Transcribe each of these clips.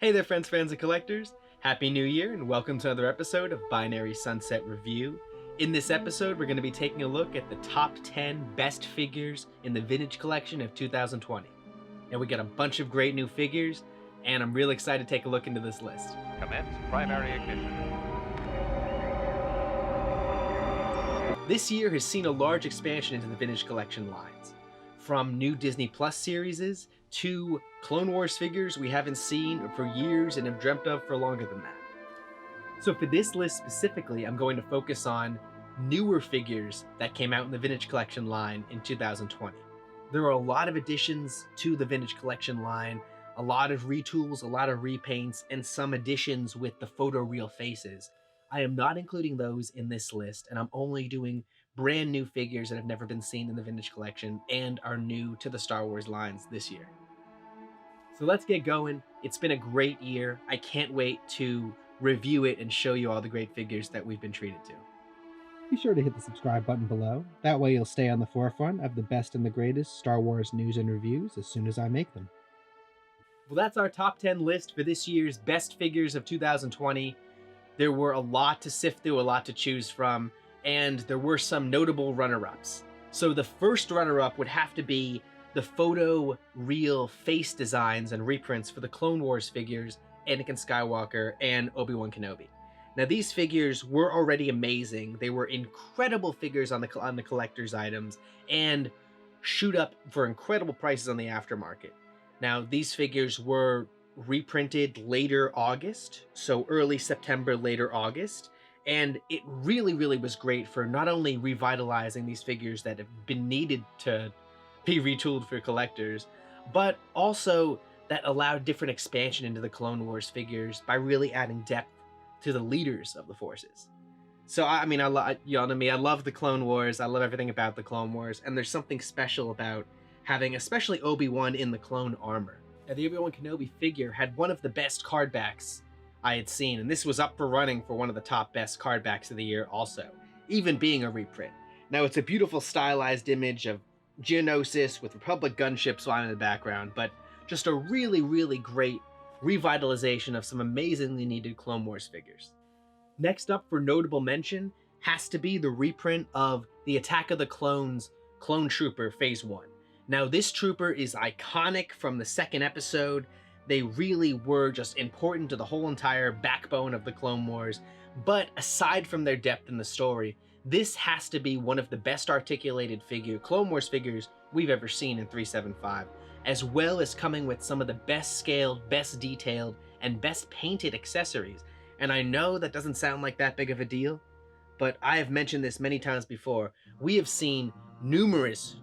Hey there friends, fans, and collectors! Happy New Year and welcome to another episode of Binary Sunset Review. In this episode, we're going to be taking a look at the top 10 best figures in the vintage collection of 2020. And we got a bunch of great new figures, and I'm real excited to take a look into this list. Commence primary ignition. This year has seen a large expansion into the vintage collection lines. From new Disney Plus series to Clone Wars figures we haven't seen for years and have dreamt of for longer than that. So for this list specifically, I'm going to focus on newer figures that came out in the vintage collection line in 2020. There are a lot of additions to the vintage collection line, a lot of retools, a lot of repaints, and some additions with the photoreal faces. I am not including those in this list, and I'm only doing brand new figures that have never been seen in the vintage collection and are new to the Star Wars lines this year. So let's get going. It's been a great year. I can't wait to review it and show you all the great figures that we've been treated to. Be sure to hit the subscribe button below. That way you'll stay on the forefront of the best and the greatest Star Wars news and reviews as soon as I make them. Well, that's our top 10 list for this year's best figures of 2020. There were a lot to sift through, a lot to choose from, and there were some notable runner-ups. So the first runner-up would have to be the photo real face designs and reprints for the Clone Wars figures, Anakin Skywalker and Obi-Wan Kenobi. Now these figures were already amazing. They were incredible figures on the collector's items and shoot up for incredible prices on the aftermarket. Now these figures were reprinted later August, so early September, later August, and it really was great for not only revitalizing these figures that have been needed to be retooled for collectors, but also that allowed different expansion into the Clone Wars figures by really adding depth to the leaders of the forces. So I mean, you know me, I love the Clone Wars, I love everything about the Clone Wars, and there's something special about having especially Obi-Wan in the clone armor. Now, the Obi-Wan Kenobi figure had one of the best card backs I had seen, and this was up for running for one of the top best card backs of the year also, even being a reprint. Now, it's a beautiful stylized image of Geonosis with Republic gunships flying in the background, but just a really great revitalization of some amazingly needed Clone Wars figures. Next up for notable mention has to be the reprint of the Attack of the Clones Clone Trooper Phase 1. Now, this trooper is iconic from the second episode. They really were just important to the whole entire backbone of the Clone Wars. But aside from their depth in the story, this has to be one of the best articulated Clone Wars figures we've ever seen in 375, as well as coming with some of the best scaled, best detailed, and best painted accessories. And I know that doesn't sound like that big of a deal, but I have mentioned this many times before. We have seen numerous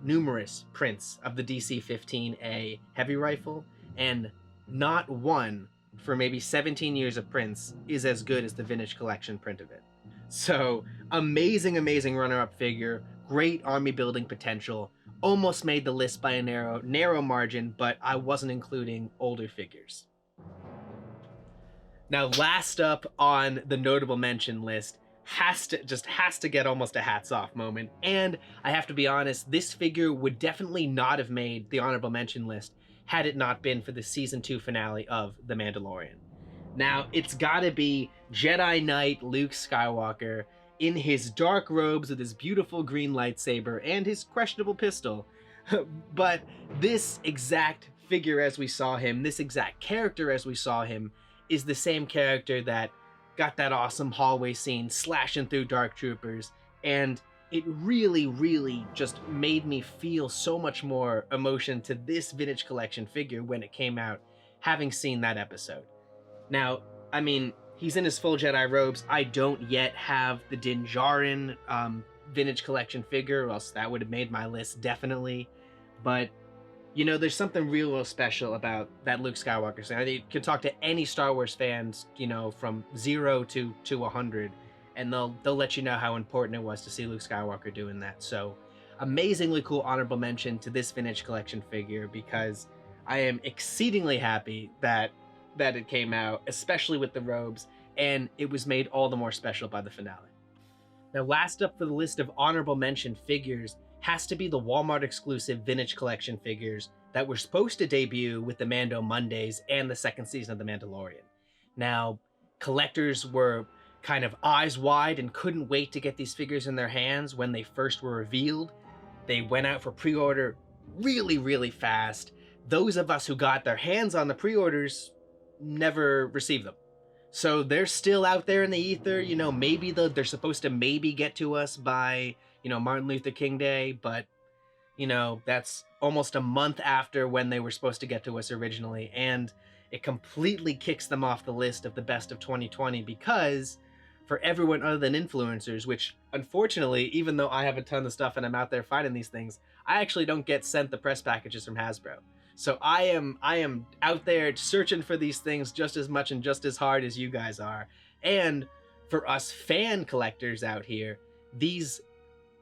prints of the DC-15A heavy rifle, and not one for maybe 17 years of prints is as good as the vintage collection print of it. So amazing runner-up figure, great army building potential, almost made the list by a narrow margin, but I wasn't including older figures. Now, last up on the notable mention list has to get almost a hats off moment, and I have to be honest, this figure would definitely not have made the honorable mention list had it not been for the season 2 finale of The Mandalorian. Now, it's gotta be Jedi Knight Luke Skywalker in his dark robes with his beautiful green lightsaber and his questionable pistol. But this exact figure as we saw him, this exact character as we saw him, is the same character that got that awesome hallway scene slashing through Dark Troopers, and it really just made me feel so much more emotion to this vintage collection figure when it came out, having seen that episode. Now, I mean, he's in his full Jedi robes. I don't yet have the Din Djarin vintage collection figure, or else that would have made my list definitely. But you know, there's something real special about that Luke Skywalker scene. You can talk to any Star Wars fans, you know, from 0 to 100, and they'll let you know how important it was to see Luke Skywalker doing that. So, amazingly cool honorable mention to this vintage collection figure, because I am exceedingly happy that it came out, especially with the robes, and it was made all the more special by the finale. Now, last up for the list of honorable mention figures has to be the Walmart exclusive Vintage Collection figures that were supposed to debut with the Mando Mondays and the second season of The Mandalorian. Now, collectors were kind of eyes wide and couldn't wait to get these figures in their hands when they first were revealed. They went out for pre-order really, really fast. Those of us who got their hands on the pre-orders never received them. So they're still out there in the ether. You know, maybe they're supposed to maybe get to us by, you know, Martin Luther King Day, but, you know, that's almost a month after when they were supposed to get to us originally, and it completely kicks them off the list of the best of 2020 because for everyone other than influencers, which unfortunately, even though I have a ton of stuff and I'm out there finding these things, I actually don't get sent the press packages from Hasbro. So I am out there searching for these things just as much and just as hard as you guys are. And for us fan collectors out here, these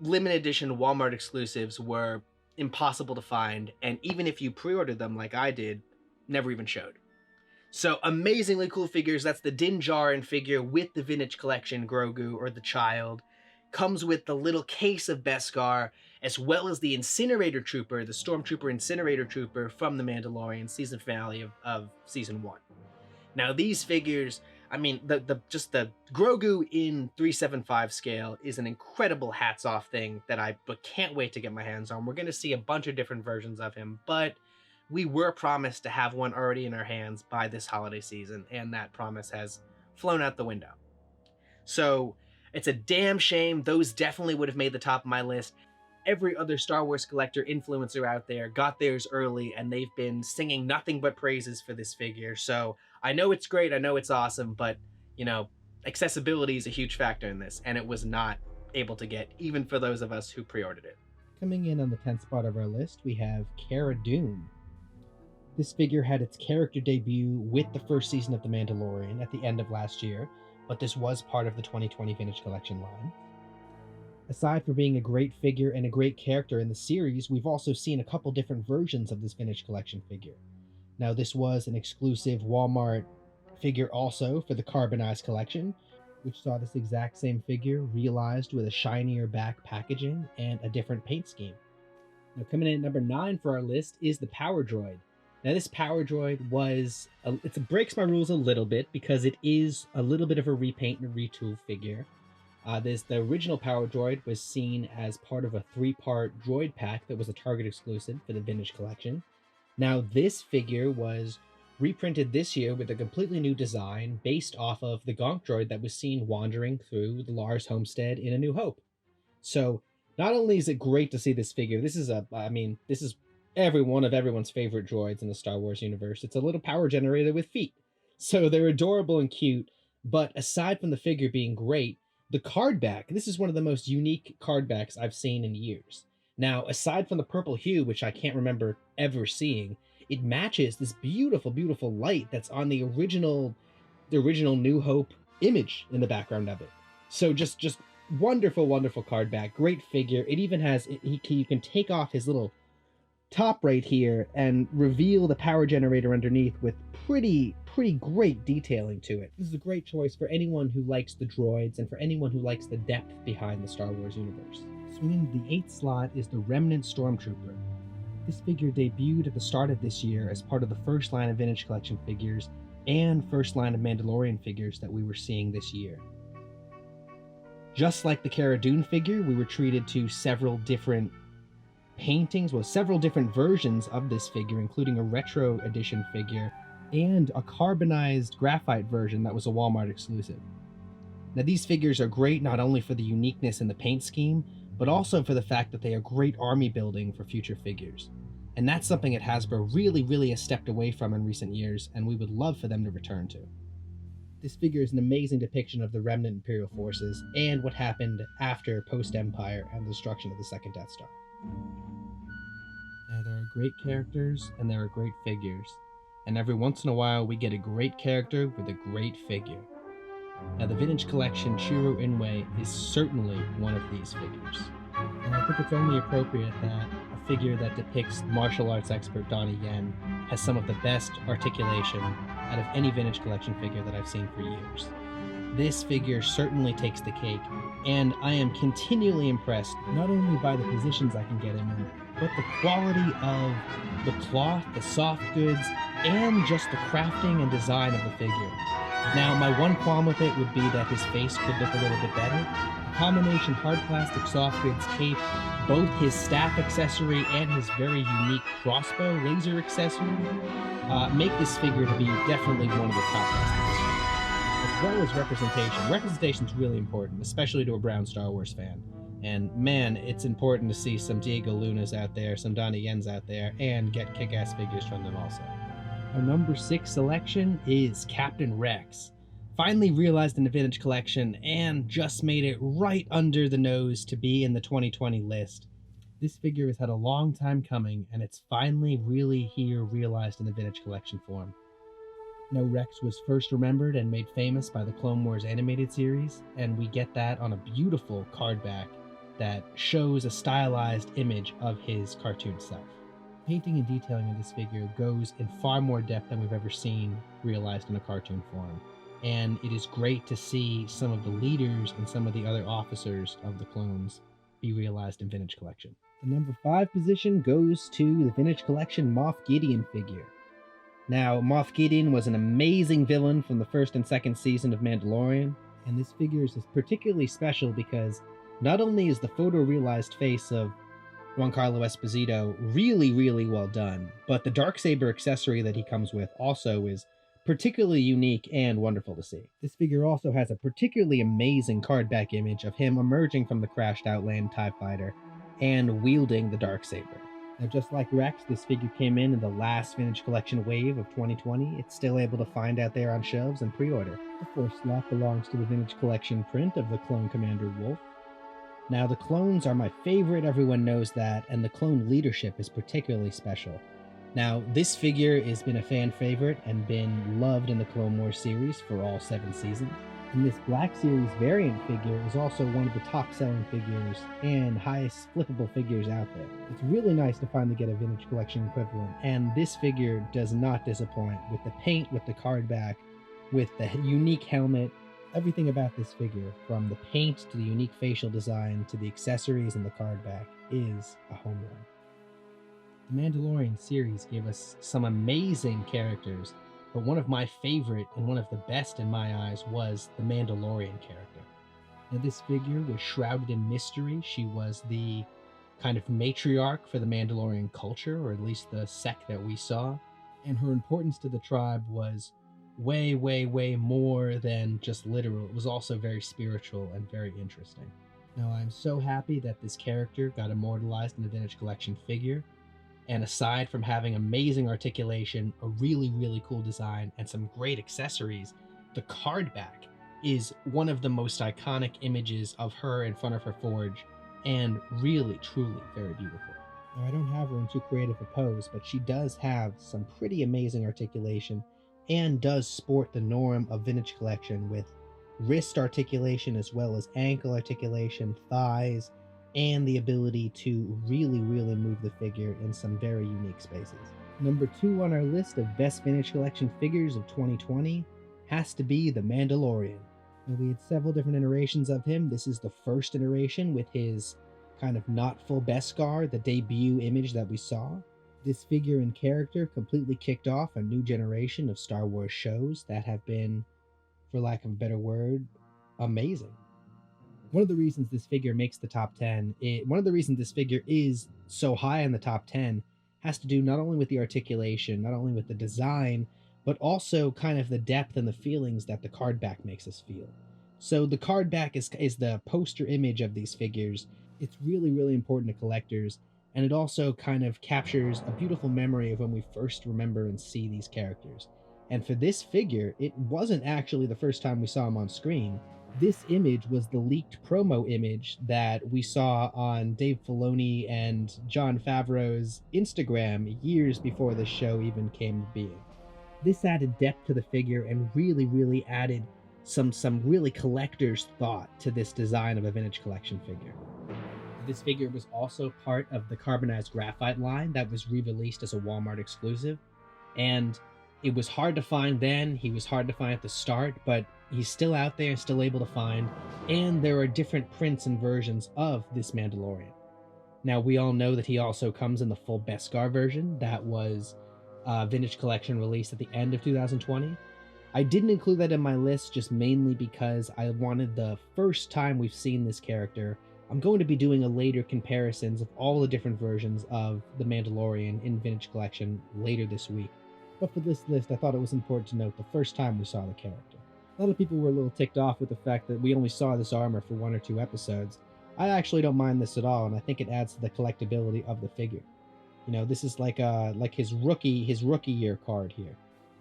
limited edition Walmart exclusives were impossible to find, and even if you pre-ordered them like I did, never even showed. So amazingly cool figures. That's the Din Djarin figure with the Vintage Collection Grogu, or the Child. Comes with the little case of Beskar, as well as the Incinerator Trooper, the Stormtrooper Incinerator Trooper from The Mandalorian season finale of season 1. Now these figures, I mean, the Grogu in 375 scale is an incredible hats off thing that I can't wait to get my hands on. We're going to see a bunch of different versions of him, but we were promised to have one already in our hands by this holiday season, and that promise has flown out the window. So it's a damn shame. Those definitely would have made the top of my list. Every other Star Wars collector influencer out there got theirs early, and they've been singing nothing but praises for this figure. So I know it's great, I know it's awesome, but, you know, accessibility is a huge factor in this, and it was not able to get, even for those of us who pre-ordered it. Coming in on the 10th spot of our list, we have Cara Doom. This figure had its character debut with the first season of The Mandalorian at the end of last year, but this was part of the 2020 Vintage Collection line. Aside from being a great figure and a great character in the series, we've also seen a couple different versions of this Vintage Collection figure. Now, this was an exclusive Walmart figure also for the Carbonized Collection, which saw this exact same figure realized with a shinier back packaging and a different paint scheme. Now, coming in at number 9 for our list is the Power Droid. Now, this Power Droid it breaks my rules a little bit because it is a little bit of a repaint and retool figure. The original Power Droid was seen as part of a 3-part droid pack that was a Target exclusive for the Vintage Collection. Now, this figure was reprinted this year with a completely new design based off of the Gonk droid that was seen wandering through the Lars homestead in A New Hope. So, not only is it great to see this figure, this is everyone's favorite droids in the Star Wars universe. It's a little power generator with feet. So they're adorable and cute, but aside from the figure being great, the card back, this is one of the most unique card backs I've seen in years. Now, aside from the purple hue, which I can't remember ever seeing, it matches this beautiful, beautiful light that's on the original New Hope image in the background of it. So just wonderful, wonderful card back, great figure. It even has, you can take off his little top right here and reveal the power generator underneath with pretty great detailing to it. This is a great choice for anyone who likes the droids and for anyone who likes the depth behind the Star Wars universe. Swinging the 8th slot is the Remnant StormTrooper. This figure debuted at the start of this year as part of the first line of Vintage Collection figures and first line of Mandalorian figures that we were seeing this year. Just like the Cara Dune figure, we were treated to several different several different versions of this figure, including a retro edition figure and a carbonized graphite version that was a Walmart exclusive. Now, these figures are great not only for the uniqueness in the paint scheme, but also for the fact that they are great army building for future figures. And that's something that Hasbro really has stepped away from in recent years, and we would love for them to return to. This figure is an amazing depiction of the remnant Imperial forces and what happened after post-Empire and the destruction of the second Death Star. Now, there are great characters and there are great figures, and every once in a while we get a great character with a great figure. Now, the Vintage Collection Chirrut Imwe is certainly one of these figures. And I think it's only appropriate that a figure that depicts martial arts expert Donnie Yen has some of the best articulation out of any Vintage Collection figure that I've seen for years. this figure certainly takes the cake, and I am continually impressed not only by the positions I can get him in, but the quality of the cloth, the soft goods, and just the crafting and design of the figure. Now, my one qualm with it would be that his face could look a little bit better. The combination hard plastic soft goods cape, both his staff accessory and his very unique crossbow laser accessory, make this figure to be definitely one of the top best of this year. As well as representation. Representation is really important, especially to a brown Star Wars fan. And man, it's important to see some Diego Lunas out there, some Donnie Yens out there, and get kick-ass figures from them also. Our number 6 selection is Captain Rex. Finally realized in the Vintage Collection, and just made it right under the nose to be in the 2020 list. This figure has had a long time coming, and it's finally really here realized in the Vintage Collection form. Now, Rex was first remembered and made famous by the Clone Wars animated series, and we get that on a beautiful card back that shows a stylized image of his cartoon self. Painting and detailing of this figure goes in far more depth than we've ever seen realized in a cartoon form, and it is great to see some of the leaders and some of the other officers of the clones be realized in Vintage Collection. The number 5 position goes to the Vintage Collection Moff Gideon figure. Now, Moff Gideon was an amazing villain from the first and second season of Mandalorian, and this figure is particularly special because not only is the photorealized face of Giancarlo Esposito really, really well done, but the Darksaber accessory that he comes with also is particularly unique and wonderful to see. This figure also has a particularly amazing card back image of him emerging from the crashed Outland TIE Fighter and wielding the Darksaber. Now, just like Rex, this figure came in the last Vintage Collection wave of 2020. It's still able to find out there on shelves and pre-order. The first slot belongs to the Vintage Collection print of the Clone Commander Wollfe. Now, the clones are my favorite, everyone knows that, and the clone leadership is particularly special. Now, this figure has been a fan favorite and been loved in the Clone Wars series for all 7 seasons. And this Black Series variant figure is also one of the top-selling figures and highest flippable figures out there. It's really nice to finally get a Vintage Collection equivalent, and this figure does not disappoint. With the paint, with the card back, with the unique helmet, everything about this figure, from the paint to the unique facial design to the accessories and the card back, is a home run. The Mandalorian series gave us some amazing characters, but one of my favorite and one of the best in my eyes was the Mandalorian character. Now, this figure was shrouded in mystery. She was the kind of matriarch for the Mandalorian culture, or at least the sect that we saw, and her importance to the tribe was way, way, way more than just literal. It was also very spiritual and very interesting. Now, I'm so happy that this character got immortalized in the Vintage Collection figure. And aside from having amazing articulation, a really, really cool design, and some great accessories, the card back is one of the most iconic images of her in front of her forge, and really, truly very beautiful. Now, I don't have her in too creative a pose, but she does have some pretty amazing articulation, and does sport the norm of Vintage Collection with wrist articulation as well as ankle articulation, thighs, and the ability to really, really move the figure in some very unique spaces. Number 2 on our list of best Vintage Collection figures of 2020 has to be the Mandalorian. Now, we had several different iterations of him. This is the first iteration with his kind of not full Beskar, the debut image that we saw. This figure and character completely kicked off a new generation of Star Wars shows that have been, for lack of a better word, amazing. One of the reasons this figure makes the top 10, one of the reasons this figure is so high in the top 10 has to do not only with the articulation, not only with the design, but also kind of the depth and the feelings that the card back makes us feel. So the card back is the poster image of these figures. It's really, really important to collectors, and it also kind of captures a beautiful memory of when we first remember and see these characters. And for this figure, it wasn't actually the first time we saw him on screen. This image was the leaked promo image that we saw on Dave Filoni and Jon Favreau's Instagram years before the show even came to being. This added depth to the figure and really, really added some really collector's thought to this design of a Vintage Collection figure. This figure was also part of the carbonized graphite line that was re-released as a Walmart exclusive, and it was hard to find then, he was hard to find at the start, but He's still out there, still able to find, and there are different prints and versions of this Mandalorian. Now, we all know that he also comes in the full Beskar version that was Vintage Collection released at the end of 2020. I didn't include that in my list just mainly because I wanted the first time we've seen this character. I'm going to be doing a later comparisons of all the different versions of the Mandalorian in Vintage Collection later this week. But for this list, I thought it was important to note the first time we saw the character. A lot of people were a little ticked off with the fact that we only saw this armor for 1 or 2 episodes. I actually don't mind this at all, and I think it adds to the collectability of the figure. You know, this is like his rookie year card here.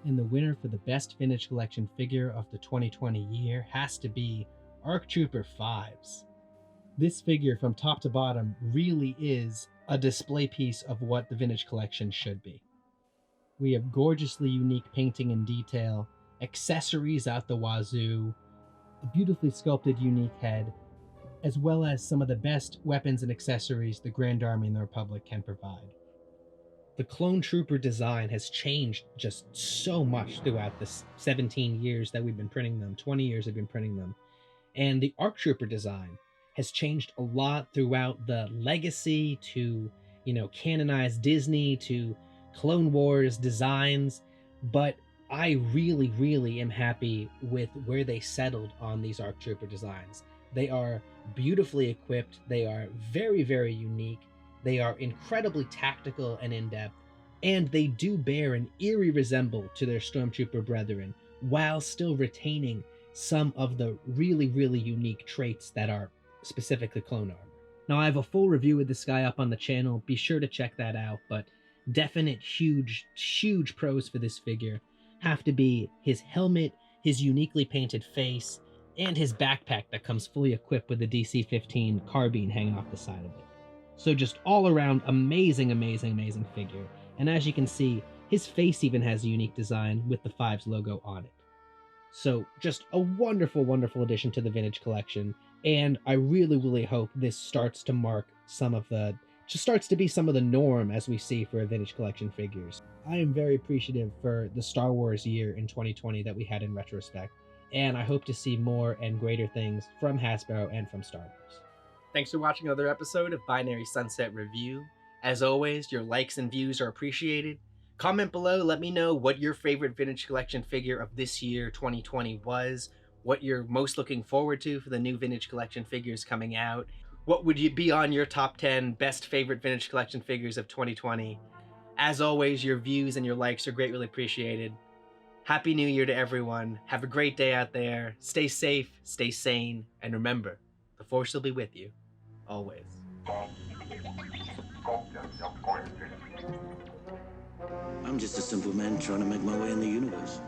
And the winner for the best Vintage Collection figure of the 2020 year has to be ARC Trooper 5s. This figure from top to bottom really is a display piece of what the Vintage Collection should be. We have gorgeously unique painting and detail, accessories out the wazoo, a beautifully sculpted unique head, as well as some of the best weapons and accessories the Grand Army and the Republic can provide. The Clone Trooper design has changed just so much throughout the 17 years that we've been printing them, 20 years we've been printing them. And the ARC Trooper design has changed a lot throughout the Legacy to, canonized Disney to Clone Wars designs. But I really, really am happy with where they settled on these ARC Trooper designs. They are beautifully equipped. They are very, very unique. They are incredibly tactical and in-depth, and they do bear an eerie resemblance to their Stormtrooper brethren, while still retaining some of the really, really unique traits that are specifically clone armor. Now, I have a full review of this guy up on the channel. Be sure to check that out, but definite huge, huge pros for this figure have to be his helmet, his uniquely painted face, and his backpack that comes fully equipped with the DC-15 carbine hanging off the side of it. So just all around amazing, amazing, amazing figure. And as you can see, his face even has a unique design with the 5's logo on it. So just a wonderful, wonderful addition to the Vintage Collection. And I really, really hope this starts to mark starts to be some of the norm as we see for Vintage Collection figures. I am very appreciative for the Star Wars year in 2020 that we had in retrospect. And I hope to see more and greater things from Hasbro and from Star Wars. Thanks for watching another episode of Binary Sunset Review. As always, your likes and views are appreciated. Comment below, let me know what your favorite Vintage Collection figure of this year, 2020, was, what you're most looking forward to for the new Vintage Collection figures coming out. What would you be on your top 10 best favorite Vintage Collection figures of 2020? As always, your views and your likes are greatly appreciated. Happy New Year to everyone. Have a great day out there. Stay safe, stay sane, and remember, the Force will be with you, always. I'm just a simple man trying to make my way in the universe.